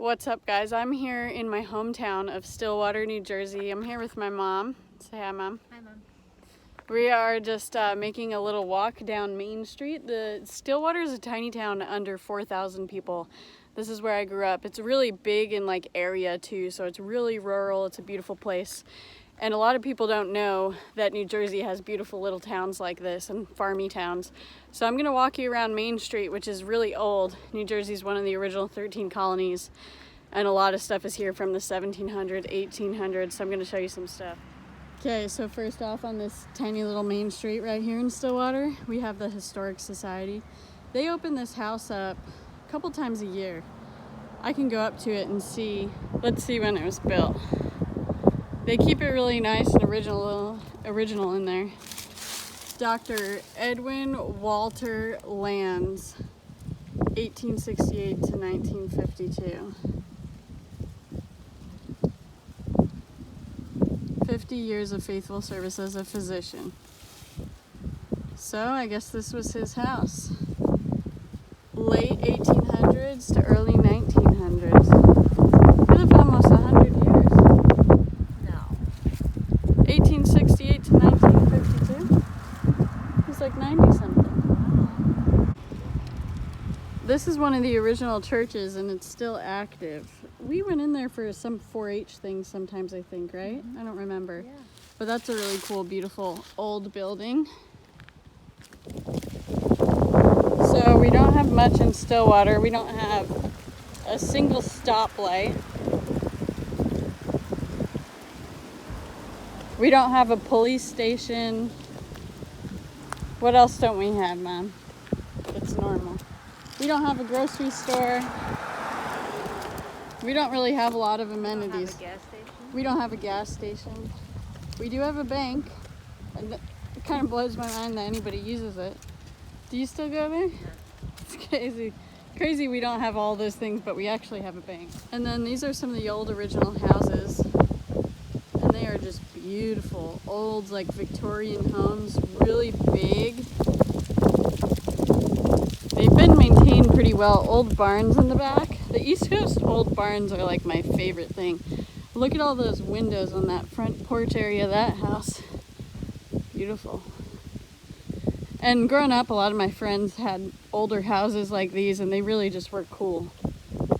What's up, guys? I'm here in my hometown of Stillwater, New Jersey. I'm here with my mom. Say hi, Mom. Hi, Mom. We are just making a little walk down Main Street. The Stillwater is a tiny town under 4,000 people. This is where I grew up. It's really big in area too, so it's really rural. It's a beautiful place. And a lot of people don't know that New Jersey has beautiful little towns like this and farmy towns. So I'm going to walk you around Main Street, which is really old. New Jersey is one of the original 13 colonies. And a lot of stuff is here from the 1700s, 1800s. So I'm going to show you some stuff. Okay, so first off, on this tiny little Main Street right here in Stillwater, we have the Historic Society. They open this house up a couple times a year. I can go up to it and see. Let's see when it was built. They keep it really nice and original in there. Dr. Edwin Walter Lands, 1868 to 1952. 50 years of faithful service as a physician. So I guess this was his house. Late 1800s to early 1900s. He lived almost 100 years. No. 1868 to 1952. He's like 90 something. This is one of the original churches and it's still active. We went in there for some 4-H things sometimes, I think, right? I don't remember. Yeah. But that's a really cool, beautiful old building. So we don't have much in Stillwater. We don't have a single stoplight. We don't have a police station. What else don't we have, Mom? That's normal. We don't have a grocery store. We don't really have a lot of amenities. We don't have a gas station? We don't have a gas station. We do have a bank. And it kind of blows my mind that anybody uses it. Do you still go there? No. It's crazy. Crazy we don't have all those things, but we actually have a bank. And then these are some of the old original houses. And they are just beautiful. Old, Victorian homes, really big. They've been maintained pretty well. Old barns in the back. The East Coast old barns are my favorite thing. Look at all those windows on that front porch area of that house. Beautiful. And growing up, a lot of my friends had older houses like these, and they really just were cool.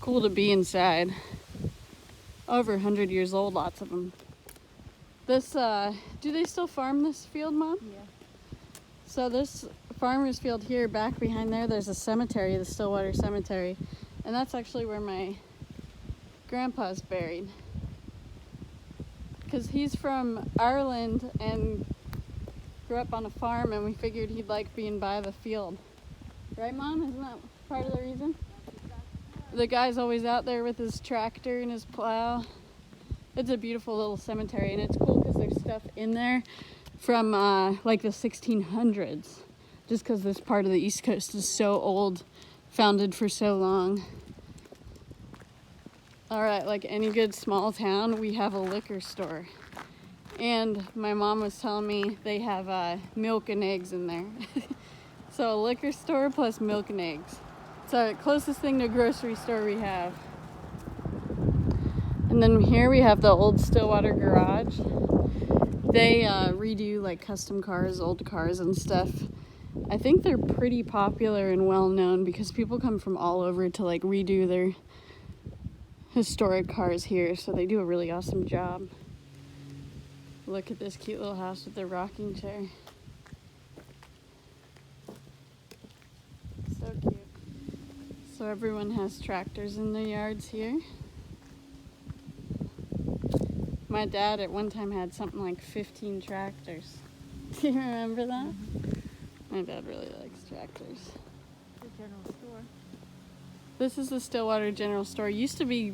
Cool to be inside. Over 100 years old, lots of them. This, do they still farm this field, Mom? Yeah. So this farmer's field here, back behind there, there's a cemetery, the Stillwater Cemetery. And that's actually where my grandpa's buried. Because he's from Ireland and grew up on a farm, and we figured he'd like being by the field. Right, Mom? Isn't that part of the reason? The guy's always out there with his tractor and his plow. It's a beautiful little cemetery, and it's cool because there's stuff in there from the 1600s. Just because this part of the East Coast is so old, founded for so long. All right, like any good small town, we have a liquor store. And my mom was telling me they have milk and eggs in there. So a liquor store plus milk and eggs. It's the closest thing to a grocery store we have. And then here we have the old Stillwater garage. They redo custom cars, old cars and stuff. I think they're pretty popular and well known because people come from all over to redo their historic cars here, so they do a really awesome job. Look at this cute little house with the rocking chair. So cute. So everyone has tractors in their yards here. My dad at one time had something like 15 tractors. Do you remember that? Mm-hmm. My dad really likes tractors. The general store. This is the Stillwater General Store. It used to be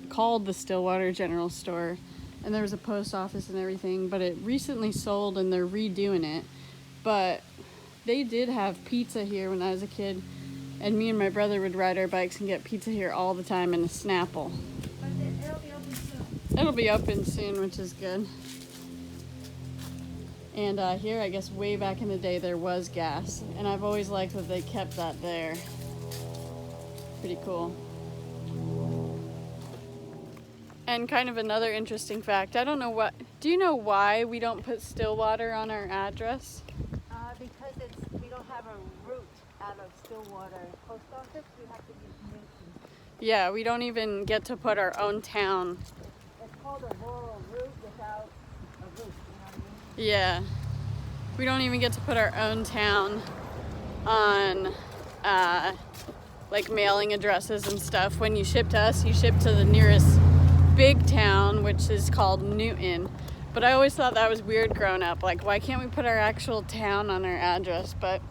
called the Stillwater General Store, and there was a post office and everything, but it recently sold and they're redoing it. But they did have pizza here when I was a kid, and me and my brother would ride our bikes and get pizza here all the time in a Snapple. But it'll be open soon. It'll be open soon, which is good. And here, I guess way back in the day, there was gas, and I've always liked that they kept that there. Pretty cool. And kind of another interesting fact, I don't know what, do you know why we don't put Stillwater on our address? Because we don't have a route out of Stillwater post office. We have to use Newton. Yeah, we don't even get to put our own town. It's called a rural route without a route, you know what I mean? Yeah, we don't even get to put our own town on like mailing addresses and stuff. When you ship to us, you ship to the nearest big town, which is called Newton. But I always thought that was weird growing up. Like, why can't we put our actual town on our address? But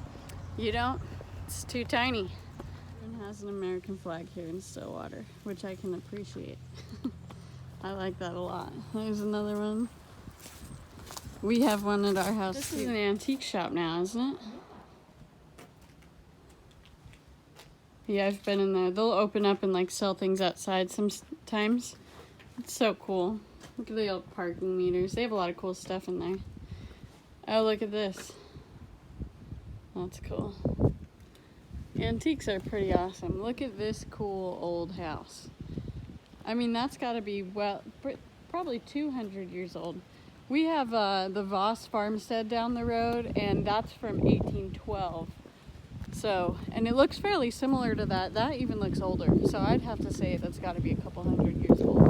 you don't. It's too tiny. It has an American flag here in Stillwater, which I can appreciate. I like that a lot. There's another one. We have one at our house. This is an antique shop now, isn't it? Yeah, I've been in there. They'll open up and like sell things outside sometimes. It's so cool. Look at the old parking meters. They have a lot of cool stuff in there. Oh, look at this. That's cool. Antiques are pretty awesome. Look at this cool old house. I mean, that's got to be, well, probably 200 years old. We have the Voss Farmstead down the road, and that's from 1812. So, and it looks fairly similar to that. That even looks older. So I'd have to say that's got to be a couple hundred years old,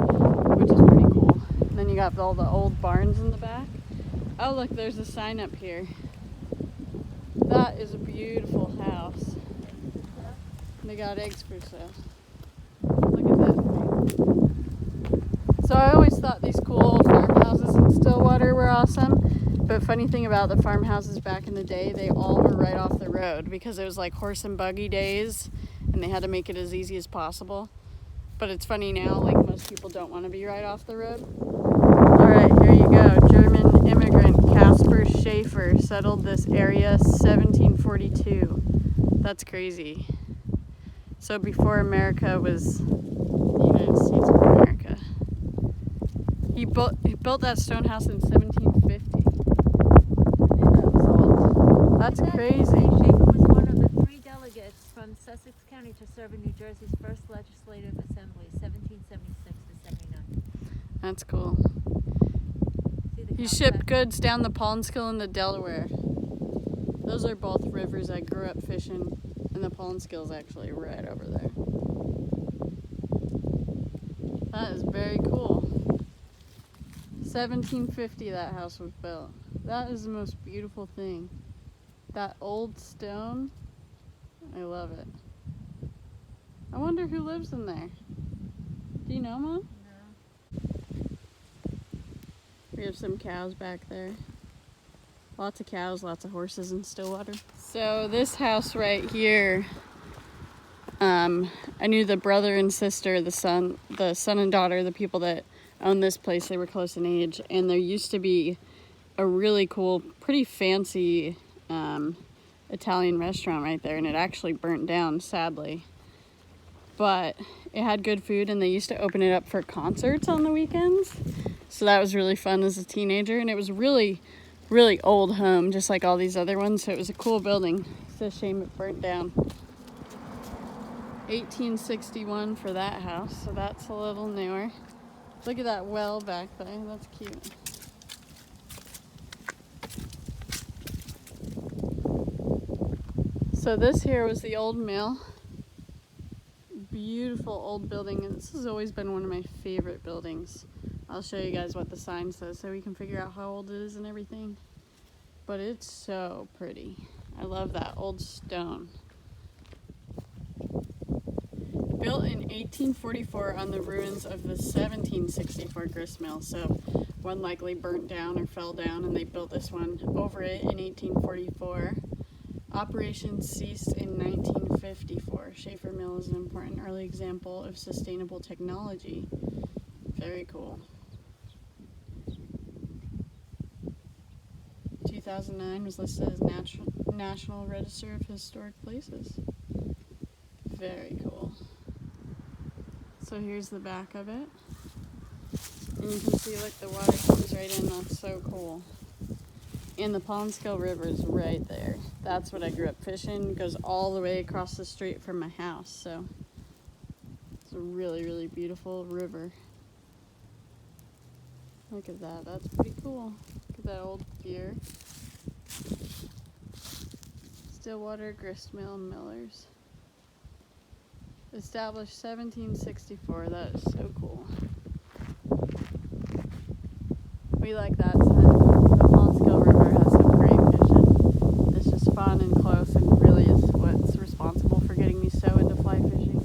which is pretty cool. And then you got all the old barns in the back. Oh, look, there's a sign up here. That is a beautiful house. They got eggs for sale. Look at that. So I always thought these cool old farmhouses in Stillwater were awesome. But funny thing about the farmhouses back in the day, they all were right off the road because it was like horse and buggy days and they had to make it as easy as possible. But it's funny now, like most people don't want to be right off the road. All right, here you go. German immigrant Caspar Schaefer settled this area 1742. That's crazy. So before America was the United States of America. He built that stone house in 1750. That's crazy. Schaefer was one of the 3 delegates from Sussex County to serve in New Jersey's first legislative assembly, 1776 to 79. That's cool. He shipped goods down the Paulnskill and the Delaware. Those are both rivers I grew up fishing, and the Paulnskill's actually right over there. That is very cool. 1750 that house was built. That is the most beautiful thing. That old stone, I love it. I wonder who lives in there. Do you know, Mom? No. We have some cows back there. Lots of cows, lots of horses in Stillwater. So this house right here, I knew the brother and sister, the son and daughter, the people that owned this place. They were close in age, and there used to be a really cool, pretty fancy Italian restaurant right there, and it actually burnt down, sadly. But it had good food, and they used to open it up for concerts on the weekends. So that was really fun as a teenager, and it was really, really old home, just like all these other ones. So it was a cool building. It's a shame it burnt down. 1861 for that house, so that's a little newer. Look at that well back there. That's cute. So this here was the old mill. Beautiful old building, and this has always been one of my favorite buildings. I'll show you guys what the sign says so we can figure out how old it is and everything. But it's so pretty. I love that old stone. Built in 1844 on the ruins of the 1764 grist mill. So one likely burnt down or fell down, and they built this one over it in 1844. Operations ceased in 1954. Schaefer Mill is an important early example of sustainable technology. Very cool. 2009 was listed as National Register of Historic Places. Very cool. So here's the back of it. And you can see, look, the water comes right in. That's so cool. And the Paulnskill River is right there. That's what I grew up fishing. It goes all the way across the street from my house. So it's a really, really beautiful river. Look at that, that's pretty cool. Look at that old gear. Stillwater Gristmill Millers. Established 1764, that is so cool. We like that scent. The Fawnsgill River has some great fishing. It's just fun and close and really is what's responsible for getting me so into fly fishing.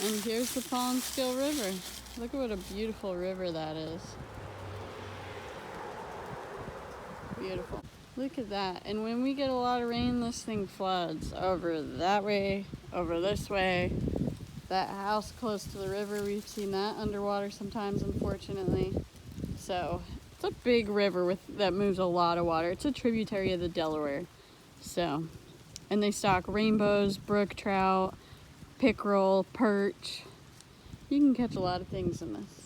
And here's the Fawnsgill River. Look at what a beautiful river that is. Beautiful. Look at that. And when we get a lot of rain, this thing floods over that way, over this way. That house close to the river, we've seen that underwater sometimes, unfortunately. So it's a big river that moves a lot of water. It's a tributary of the Delaware. So, and they stock rainbows, brook trout, pickerel, perch. You can catch a lot of things in this.